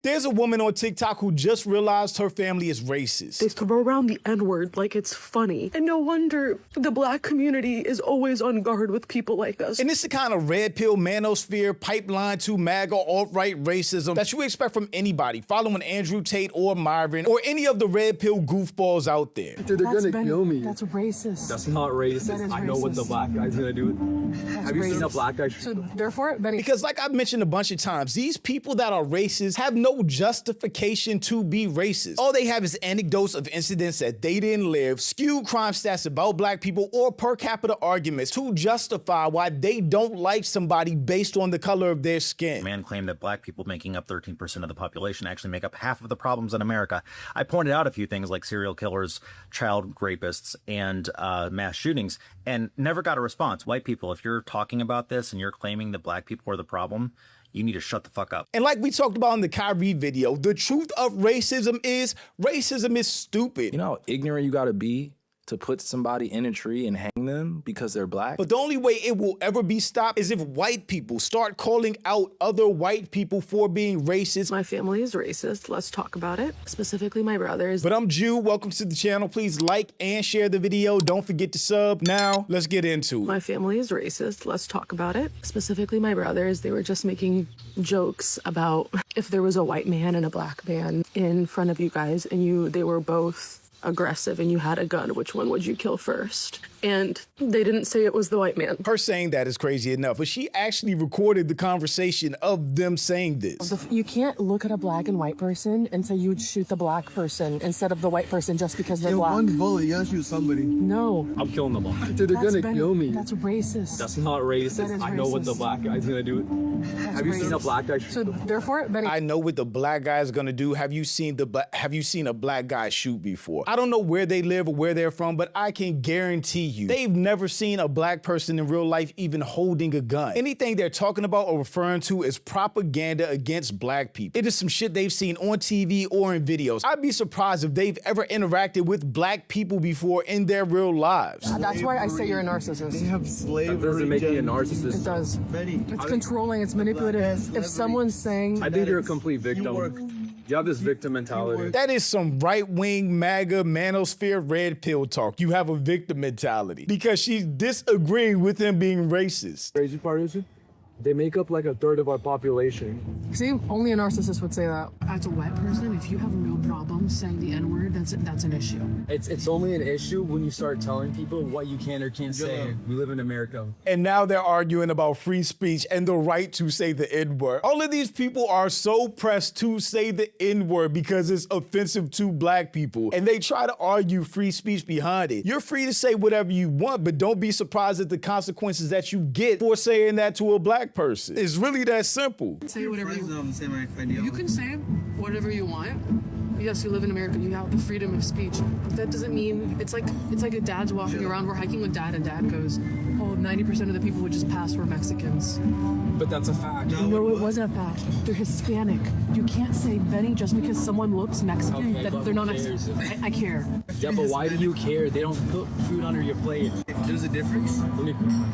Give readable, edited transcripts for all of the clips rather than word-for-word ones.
There's a woman on TikTok who just realized her family is racist. They throw around the N-word like it's funny. And no wonder the black community is always on guard with people like us. And it's the kind of red pill manosphere pipeline to MAGA alt-right racism that you expect from anybody following Andrew Tate or Myron or any of the red pill goofballs out there. Dude, they're gonna kill me. That's racist. That's not racist. That is I know what the racist. black guy's gonna do. Have you seen a black guy? So therefore, Benny. Because like I've mentioned a bunch of times, these people that are racist have no justification to be racist. All they have is anecdotes of incidents that they didn't live, skewed crime stats about black people, or per capita arguments to justify why they don't like somebody based on the color of their skin. Man claimed that black people, making up 13% of the population, actually make up half of the problems in America. I pointed out a few things like serial killers, child rapists, and mass shootings, and never got a response. White people, if you're talking about this and you're claiming that black people are the problem, you need to shut the fuck up. And like we talked about in the Kyrie video, the truth of racism is stupid. You know how ignorant you gotta be to put somebody in a tree and hang them because they're black? But the only way it will ever be stopped is if white people start calling out other white people for being racist. My family is racist. Let's talk about it. Specifically, my brothers. But I'm Jew. Welcome to the channel. Please like and share the video. Don't forget to sub. Now, let's get into it. My family is racist. Let's talk about it. Specifically, my brothers. They were just making jokes about if there was a white man and a black man in front of you guys and they were both aggressive and you had a gun, which one would you kill first? And they didn't say it was the white man. Her saying that is crazy enough, but she actually recorded the conversation of them saying this. You can't look at a black and white person and say you would shoot the black person instead of the white person just because they're black. One bullet, you gotta shoot somebody. No. I'm killing the black. Dude, they're gonna kill me. That's racist. That's not racist. That is I know what the racist. black guy's gonna do. Have you seen a black guy shoot? So therefore, Benny. I know what the black guy is gonna do. Have you seen a black guy shoot before? I don't know where they live or where they're from, but I can guarantee you they've never seen a black person in real life even holding a gun. Anything they're talking about or referring to is propaganda against black people. It is some shit they've seen on TV or in videos. I'd be surprised if they've ever interacted with black people before in their real lives. That's why I say you're a narcissist. They have slavery. That doesn't make me a narcissist. It does. It's controlling, it's manipulative. If someone's saying... I think you're a complete victim. You have this victim mentality. That is some right-wing MAGA manosphere red pill talk. You have a victim mentality because she's disagreeing with him being racist. Crazy part is, they make up like a third of our population. See, only a narcissist would say that. As a white person, if you have a real problem saying the N-word, that's an issue. It's only an issue when you start telling people what you can or can't say. We live in America. And now they're arguing about free speech and the right to say the N-word. All of these people are so pressed to say the N-word because it's offensive to black people. And they try to argue free speech behind it. You're free to say whatever you want, but don't be surprised at the consequences that you get for saying that to a black person. It's really that simple. Say whatever you want. You can say whatever you want. Yes, you live in America, you have the freedom of speech. But that doesn't mean, it's like a dad's walking around, we're hiking with dad, and dad goes, oh, 90% of the people who just passed were Mexicans. But that's a fact. No, it wasn't a fact. They're Hispanic. You can't say, Benny, just because someone looks Mexican, Okay, that but they're not who Mexican. cares? I care. Yeah, but why do you care? They don't put food under your plate. There's a difference.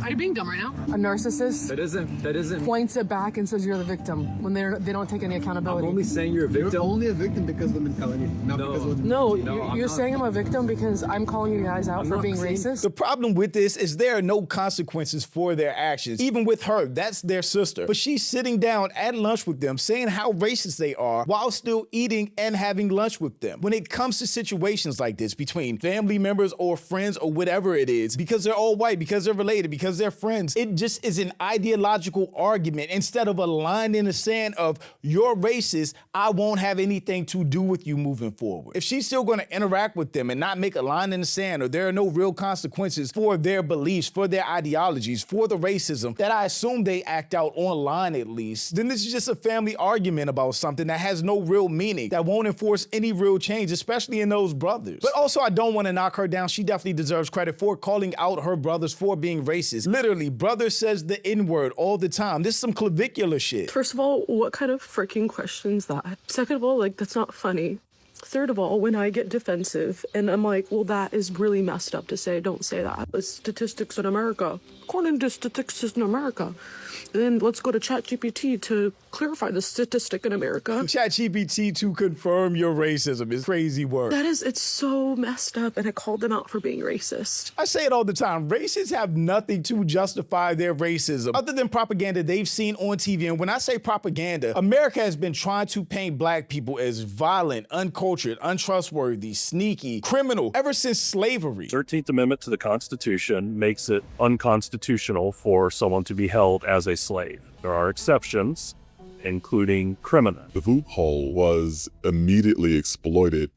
Are you being dumb right now? A narcissist That isn't. points it back and says you're the victim when they don't take any I'm accountability. only saying you're a victim. You're only a victim because of the mentality, not because of the... No, I'm you're not. saying I'm a victim because I'm calling you guys out I'm for not being saying- racist. The problem with this is there are no consequences for their actions. Even with her, that's their sister. But she's sitting down at lunch with them saying how racist they are while still eating and having lunch with them. When it comes to situations like this between family members or friends or whatever it is, because they're all white, because they're related, because they're friends, it just is an ideological argument instead of a line in the sand of you're racist, I won't have anything to do with you moving forward. If she's still going to interact with them and not make a line in the sand, or there are no real consequences for their beliefs, for their ideologies, for the racism that I assume they act out online at least, then this is just a family argument about something that has no real meaning, that won't enforce any real change, especially in those brothers. But also, I don't want to knock her down. She definitely deserves credit for calling out her brothers for being racist. Literally, brother says the N-word all the time. This is some clavicular shit. First of all, what kind of freaking question's that? Second of all, like, that's not funny. Third of all, when I get defensive and I'm like, well, that is really messed up to say, don't say that. It's statistics in America. According to statistics in America. And then let's go to ChatGPT to clarify the statistic in America. ChatGPT to confirm your racism is crazy work. It's so messed up, and it called them out for being racist. I say it all the time. Racists have nothing to justify their racism other than propaganda they've seen on TV. And when I say propaganda, America has been trying to paint black people as violent, uncultured, untrustworthy, sneaky, criminal ever since slavery. 13th Amendment to the Constitution makes it unconstitutional for someone to be held as a slave. There are exceptions, including criminal. The loophole was immediately exploited.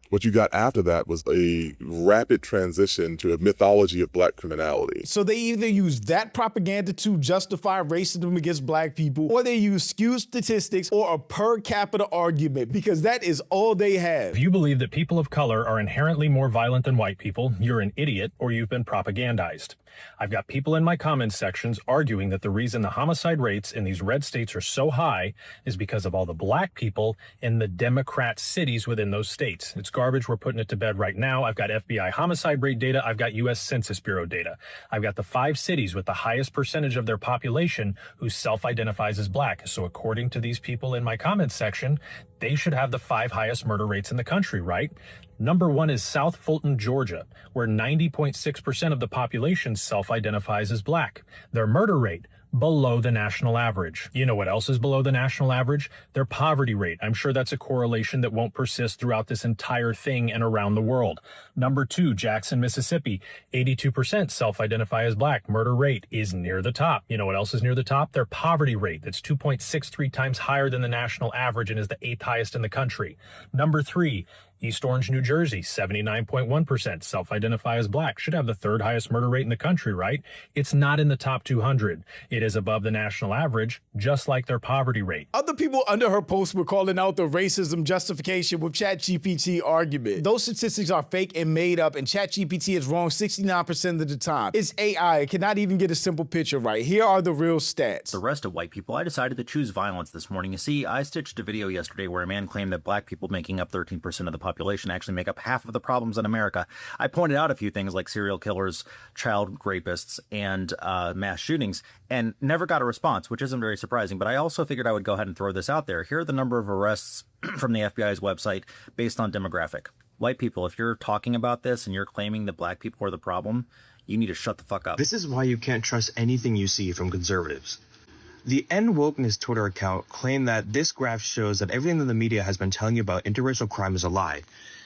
What you got after that was a rapid transition to a mythology of black criminality. So they either use that propaganda to justify racism against black people, or they use skewed statistics or a per capita argument, because that is all they have. If you believe that people of color are inherently more violent than white people, you're an idiot or you've been propagandized. I've got people in my comments sections arguing that the reason the homicide rates in these red states are so high is because of all the black people in the Democrat cities within those states. It's garbage. We're putting it to bed right now. I've got FBI homicide rate data. I've got U.S. Census Bureau data. I've got the 5 cities with the highest percentage of their population who self-identifies as black. So according to these people in my comments section, they should have the 5 highest murder rates in the country, right? Number 1 is South Fulton, Georgia, where 90.6% of the population self-identifies as black. Their murder rate, below the national average. You know what else is below the national average? Their poverty rate. I'm sure that's a correlation that won't persist throughout this entire thing and around the world. Number 2, Jackson, Mississippi, 82% self-identify as black. Murder rate is near the top. You know what else is near the top? Their poverty rate. That's 2.63 times higher than the national average and is the 8th highest in the country. Number 3, East Orange, New Jersey, 79.1% self-identify as black. Should have the 3rd highest murder rate in the country, right? It's not in the top 200. It is above the national average, just like their poverty rate. Other people under her post were calling out the racism justification with ChatGPT argument. Those statistics are fake and made up, and ChatGPT is wrong 69% of the time. It's AI. It cannot even get a simple picture right. Here are the real stats. The rest of white people, I decided to choose violence this morning. You see, I stitched a video yesterday where a man claimed that black people making up 13% of the population actually make up half of the problems in America. I pointed out a few things like serial killers, child rapists, and mass shootings, and never got a response, which isn't very surprising. But I also figured I would go ahead and throw this out there. Here are the number of arrests from the FBI's website based on demographic. White people, if you're talking about this and you're claiming that black people are the problem, you need to shut the fuck up. This is why you can't trust anything you see from conservatives. The End Wokeness Twitter account claimed that this graph shows that everything that the media has been telling you about interracial crime is a lie,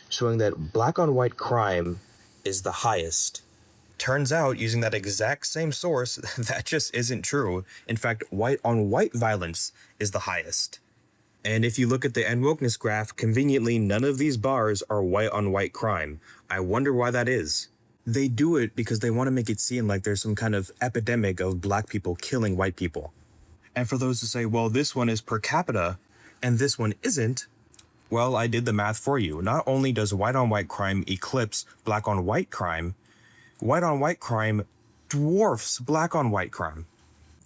showing that black on white crime is the highest. Turns out, using that exact same source, that just isn't true. In fact, white on white violence is the highest. And if you look at the End Wokeness graph, conveniently none of these bars are white on white crime. I wonder why that is. They do it because they want to make it seem like there's some kind of epidemic of black people killing white people. And for those who say, well, this one is per capita and this one isn't, well, I did the math for you. Not only does white on white crime eclipse black on white crime dwarfs black on white crime.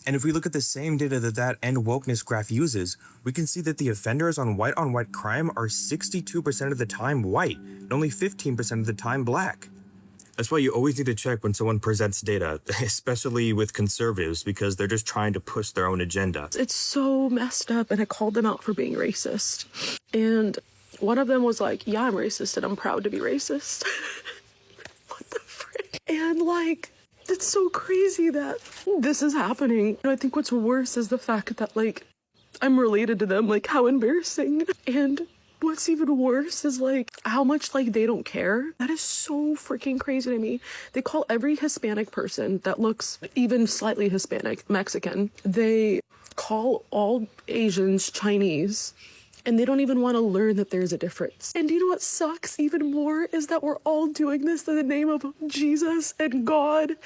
And if we look at the same data that End Wokeness graph uses, we can see that the offenders on white crime are 62% of the time white, and only 15% of the time black. That's why you always need to check when someone presents data, especially with conservatives, because they're just trying to push their own agenda. It's so messed up, and I called them out for being racist. And one of them was like, yeah, I'm racist, and I'm proud to be racist. What the frick? And like, it's so crazy that this is happening. I think what's worse is the fact that like, I'm related to them, like how embarrassing. And what's even worse is like how much like they don't care. That is so freaking crazy to me. They call every Hispanic person that looks even slightly Hispanic Mexican. They call all Asians Chinese, and they don't even want to learn that there's a difference. And you know what sucks even more is that we're all doing this in the name of Jesus and God,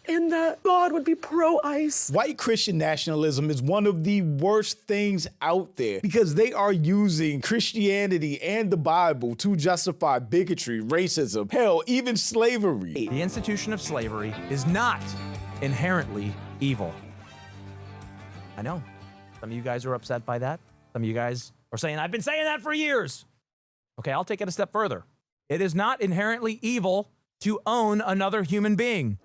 and that God would be pro-ICE. White Christian nationalism is one of the worst things out there because they are using Christianity and the Bible to justify bigotry, racism, hell, even slavery. The institution of slavery is not inherently evil. I know. Some of you guys are upset by that. Some of you guys are saying, I've been saying that for years. Okay, I'll take it a step further. It is not inherently evil to own another human being.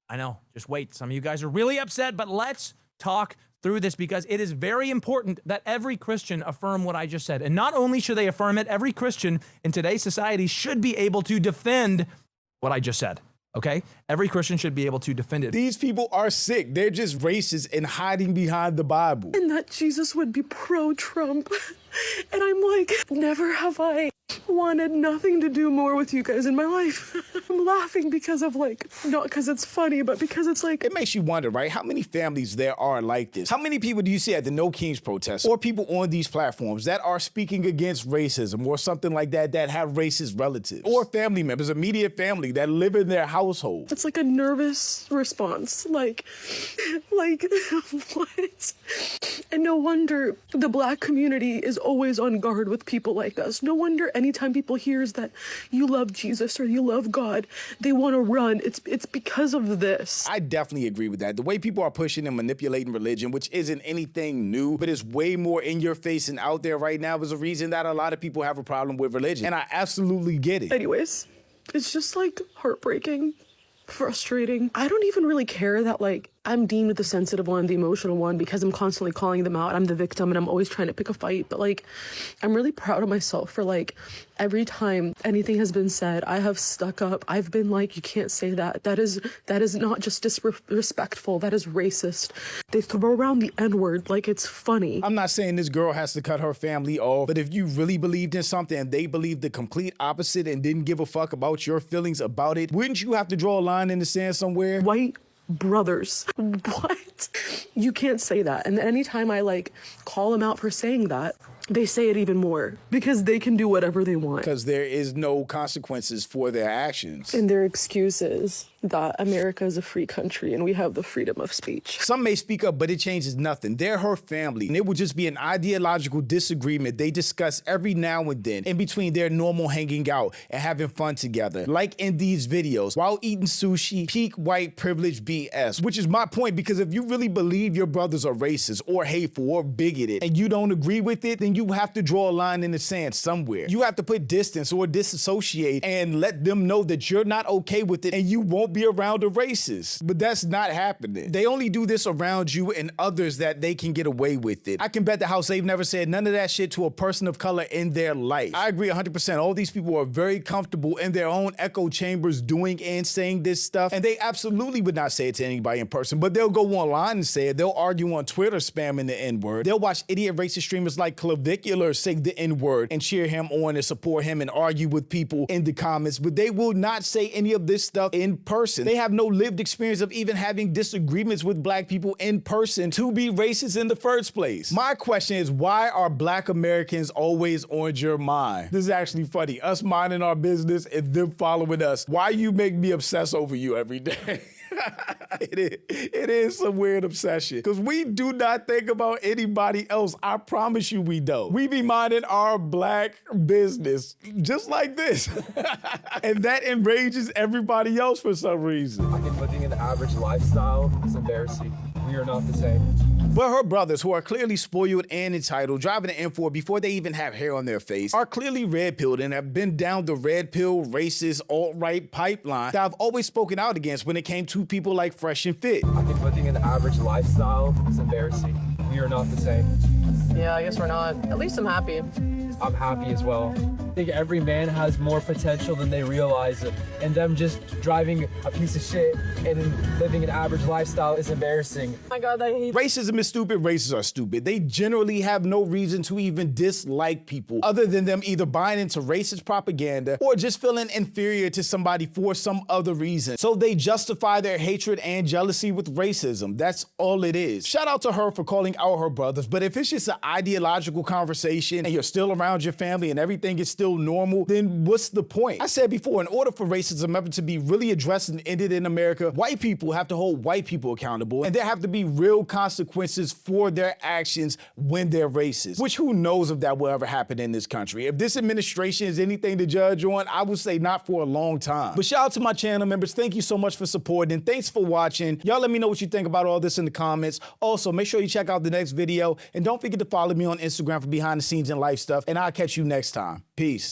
I know, just wait. Some of you guys are really upset, but let's talk through this because it is very important that every Christian affirm what I just said. And not only should they affirm it, every Christian in today's society should be able to defend what I just said. Okay? Every Christian should be able to defend it. These people are sick. They're just racist and hiding behind the Bible. And that Jesus would be pro-Trump. And I'm like, never have I wanted nothing to do more with you guys in my life. I'm laughing because of like, not because it's funny, but because it's like... It makes you wonder, right? How many families there are like this? How many people do you see at the No Kings protests or people on these platforms that are speaking against racism or something like that, that have racist relatives or family members, immediate family that live in their household? It's like a nervous response. Like, what? And no wonder the Black community is always on guard with people like us. No wonder anytime people hears that you love Jesus or you love God, they want to run. It's because of this. I definitely agree with that. The way people are pushing and manipulating religion, which isn't anything new, but is way more in your face and out there right now, is a reason that a lot of people have a problem with religion. And I absolutely get it. Anyways, it's just like heartbreaking, frustrating. I don't even really care that like I'm deemed the sensitive one, the emotional one, because I'm constantly calling them out. I'm the victim and I'm always trying to pick a fight. But like, I'm really proud of myself for like, every time anything has been said, I have stuck up. I've been like, you can't say that. That is not just disrespectful. That is racist. They throw around the N-word like it's funny. I'm not saying this girl has to cut her family off, but if you really believed in something and they believed the complete opposite and didn't give a fuck about your feelings about it, wouldn't you have to draw a line in the sand somewhere? White brothers. What? You can't say that. And anytime I like call them out for saying that, they say it even more because they can do whatever they want. Because there is no consequences for their actions. And their excuse is that America is a free country and we have the freedom of speech. Some may speak up, but it changes nothing. They're her family, and it will just be an ideological disagreement they discuss every now and then in between their normal hanging out and having fun together. Like in these videos, while eating sushi, peak white privilege BS, which is my point, because if you really believe your brothers are racist or hateful or bigoted and you don't agree with it, then you have to draw a line in the sand somewhere. You have to put distance or disassociate and let them know that you're not okay with it and you won't be around a racist. But that's not happening. They only do this around you and others that they can get away with it. I can bet the house they've never said none of that shit to a person of color in their life. I agree 100%. All these people are very comfortable in their own echo chambers doing and saying this stuff, and they absolutely would not say it to anybody in person, but they'll go online and say it. They'll argue on Twitter spamming the N-word. They'll watch idiot racist streamers like Clavicular say the N-word and cheer him on and support him and argue with people in the comments, but they will not say any of this stuff in person. They have no lived experience of even having disagreements with Black people in person to be racist in the first place. My question is, why are Black Americans always on your mind? This is actually funny. Us minding our business and them following us. Why you make me obsess over you every day? It is some weird obsession because we do not think about anybody else. I promise you we don't. We be minding our Black business just like this. And that enrages everybody else for some reason. I think living an average lifestyle is embarrassing. We are not the same. But her brothers, who are clearly spoiled and entitled, driving an M4 before they even have hair on their face, are clearly red-pilled and have been down the red pill, racist, alt-right pipeline that I've always spoken out against when it came to people like Fresh and Fit. I think living an average lifestyle is embarrassing. We are not the same. Yeah, I guess we're not. At least I'm happy. I'm happy as well. I think every man has more potential than they realize it. And them just driving a piece of shit and living an average lifestyle is embarrassing. Oh my God, I hate Racism is stupid, racists are stupid. They generally have no reason to even dislike people other than them either buying into racist propaganda or just feeling inferior to somebody for some other reason. So they justify their hatred and jealousy with racism. That's all it is. Shout out to her for calling out her brothers, but if it's just an ideological conversation and you're still around your family and everything is still normal, then what's the point? I said before, in order for racism ever to be really addressed and ended in America, white people have to hold white people accountable, and there have to be real consequences for their actions when they're racist, which who knows if that will ever happen in this country. If this administration is anything to judge on, I would say not for a long time. But shout out to my channel members. Thank you so much for supporting, and thanks for watching. Y'all let me know what you think about all this in the comments. Also, make sure you check out the next video, and don't forget to follow me on Instagram for behind the scenes and life stuff, and I'll catch you next time. Peace.